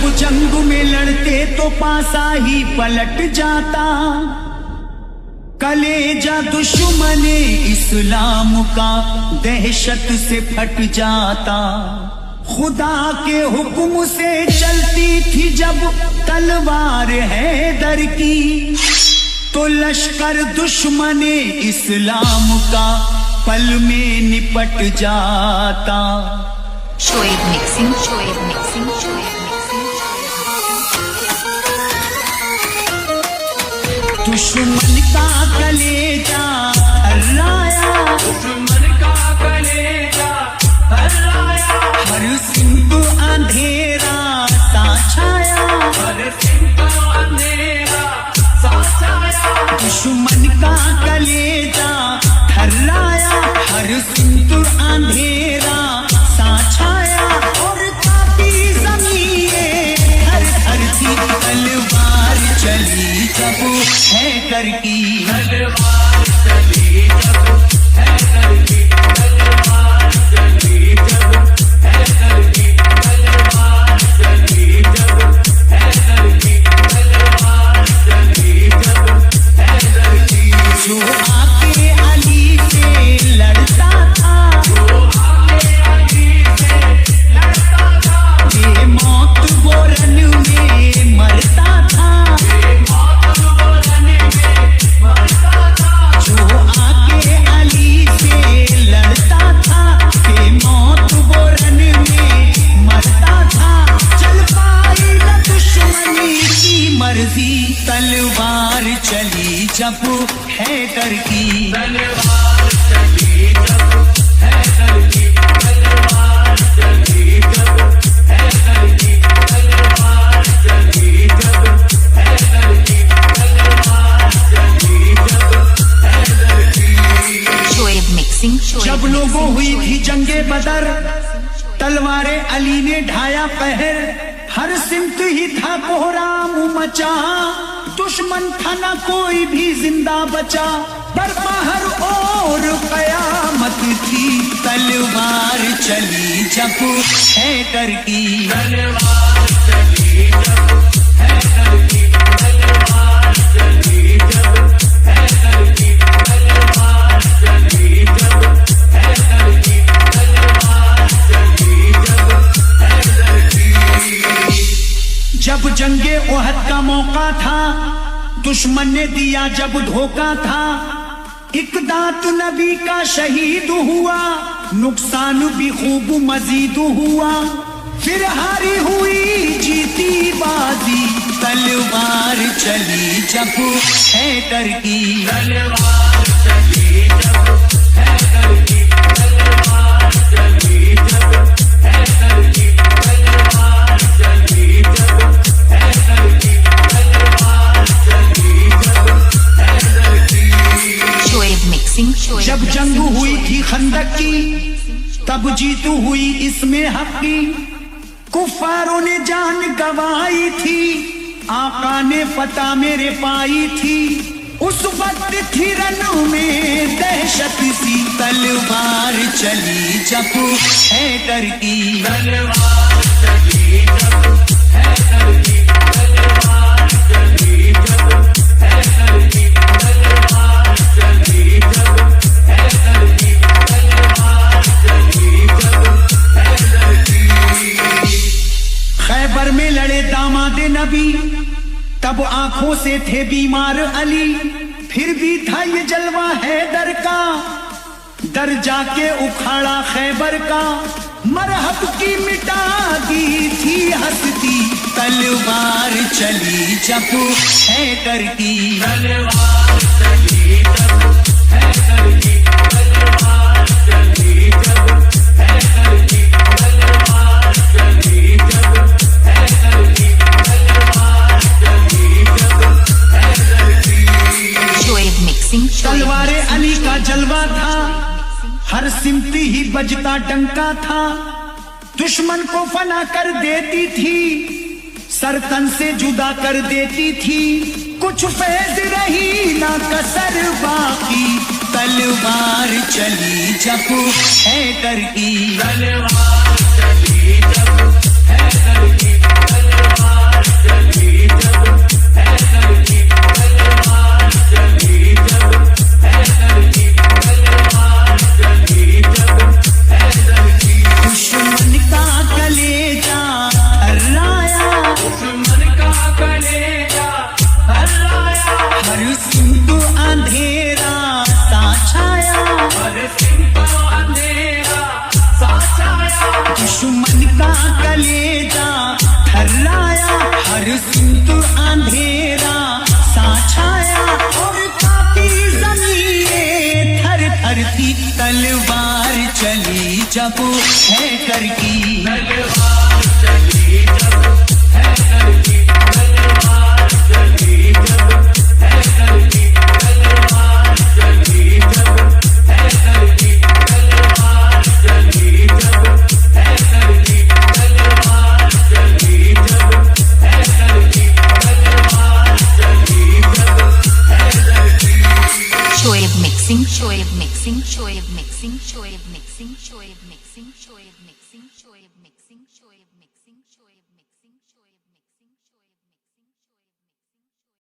जब जंग में लड़ते तो पासा ही पलट जाता, कलेजा दुश्मने इस्लाम का दहशत से फट जाता। खुदा के हुक्म से चलती थी जब तलवार हैदर की, तो लश्कर दुश्मने इस्लाम का पल में निपट जाता। Shoaib mixing, Shoaib mixing, Shoaib mixing. दुश्मन का कलेजा हर्राया, दुश्मन का कलेजा हर्राया, हर सिंध अंधेरा सा छाया, हर सिंह अंधेरा सा छाया। दुश्मन का कलेजा हर्राया, हर सिंध अंधेरा सा छाया, और काफी ज़मीनें हर हर थी, तलवार चली जब हैदर की, तलवार चली जब हैदर की, तलवार चली जब हैदर की, तलवार चली जब हैदर की, तलवार चली जब हैदर की। जो आके अली से लड़ता था, जो आके अली से लड़ता था, ये मौत वो रन में मरता था। मौत वो रन में मरता था। जो आके अली से लड़ता था, ये मौत वो रन में मरता था। चल पाई न दुश्मनी की मर्जी, तलवार चली जब हैदर की, तलवार चली जब हैदर की, तलवार चली जब हैदर की, तलवार चली जब हैदर की, तलवार चली जब हैदर की। शोएब मिक्सिंग, शोएब जब मिक्सिंग, लोगों हुई थी शोएब जंगे मिक्सिंग। बदर, तलवारे अली ने ढाया कहर, हर सिमत ही था कोहराम मचा, दुश्मन था न कोई भी जिंदा बचा। बरपहर और कयामत थी, तलवार चली जब हैदर की, तलवार चली जब हैदर की, तलवार चली जब हैदर की, तलवार चली जब हैदर की, तलवार चली जब हैदर की। जब जंगे ओहद का मौका था, दुश्मन ने दिया जब धोखा था, इकदात नबी का शहीद हुआ, नुकसान भी खूब मजीद हुआ। फिर हारी हुई जीती बाजी, तलवार चली जब हैदर की, तलवार चली जब हैदर की, तलवार चली जब हैदर की, तलवार चली जब हैदर की, तलवार चली जब हैदर की। शोएब मिक्सिंग, शोएब जब मिक्सिंग, जंग हुई शोएब थी मिक्सिंग, खंदक की, शोएब तब जीत हुई इसमें हक की। कुफारों ने जान गवाई थी, आका ने फतह मेरे पाई थी। उस वक्त थी रनों में दहशत सी, तलवार चली जब हैदर की, तलवार चली जब हैदर की, तलवार चली जब हैदर की, तलवार चली जब हैदर की, तलवार चली जब हैदर की। खैबर में लड़े दामादे नबी, तब आंखों से थे बीमार अली। फिर भी था ये जलवा हैदर का, दर जाके उखाड़ा खैबर का। मरहब की मिटा दी थी हस्ती, तलवार चली जब हैदर की, तलवार चली जब हैदर की, तलवार चली जब हैदर की, तलवार चली जब हैदर की, तलवार चली जब हैदर की। शोएब मिक्सिंग, शोएब तलवारे मिक्सिंग, अली का शोएब जलवा मिक्सिंग, था, शोएब मिक्सिंग। हर सिमती ही बजता डंका था। दुश्मन को फना कर देती थी, सर तन से जुदा कर देती थी। कुछ फैज रही ना कसर बाकी, तलवार चली जब हैदर की, तलवार चली जब हैदर की, तलवार कलेजा थर्राया, हर सिंत अंधेरा साछाया और काफी जमीने थर थर थी। तलवार चली जब है कर की, तलवार चली जब है कर की, तलवार चली जब है कर की, तलवार चली जब है कर की, तलवार चली जब है कर की, तलवार चली जब है कर की, तलवार चली जब है कर की। Shoaib mixing, Shoaib mixing, Shoaib mixing, Shoaib mixing, Shoaib mixing, Shoaib mixing, Shoaib mixing, Shoaib mixing, Shoaib mixing, Shoaib mixing, Shoaib mixing.